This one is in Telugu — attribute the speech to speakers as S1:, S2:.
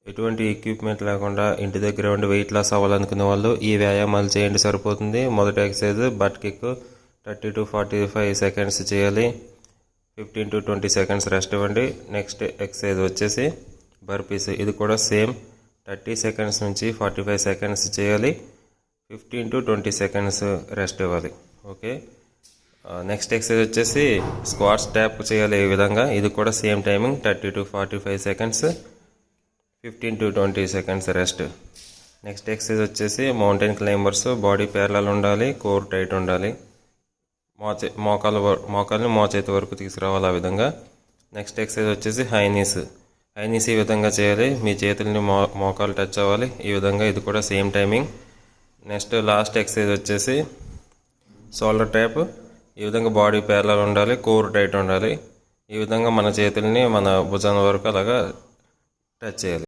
S1: ఎటువంటి ఎక్విప్మెంట్ లేకుండా ఇంటి దగ్గర ఉండి వెయిట్ లాస్ అవ్వాలనుకునే వాళ్ళు ఈ వ్యాయామాలు చేయండి సరిపోతుంది. మొదటి exercise but kick 30 to 45 seconds చేయాలి. 15 to 20 సెకండ్స్ రెస్ట్ ఇవ్వండి. నెక్స్ట్ ఎక్సర్సైజ్ వచ్చేసి బర్పీస్. ఇది కూడా సేమ్ 30 సెకండ్స్ నుంచి 45 సెకండ్స్ చేయాలి. 15 to 20 సెకండ్స్ రెస్ట్ ఇవ్వాలి. ఓకే. నెక్స్ట్ ఎక్సర్సైజ్ వచ్చేసి స్క్వాట్స్ ట్యాప్ చేయాలి. ఈ విధంగా ఇది కూడా same timing 30 to 45 seconds, 15 to 20 seconds rest. Next exercise వచ్చేసి మౌంటైన్ క్లైంబర్స్. బాడీ ప్యారలల్ ఉండాలి, కోర్ టైట్ ఉండాలి. మోకాల్ని మోచేతి వరకు తీసుకురావాలి ఆ విధంగా. నెక్స్ట్ ఎక్సర్సైజ్ వచ్చేసి హైనీస్. హైనీస్ ఈ విధంగా చేయాలి. మీ చేతుల్ని మోకాలు టచ్ అవ్వాలి ఈ విధంగా. ఇది కూడా same timing. Next last exercise వచ్చేసి షోల్డర్ ట్యాప్. ఈ విధంగా బాడీ ప్యారలల్ ఉండాలి, కోర్ టైట్ ఉండాలి. ఈ విధంగా మన చేతుల్ని మన భుజాల వరకు అలాగా టచ్ చేయాలి.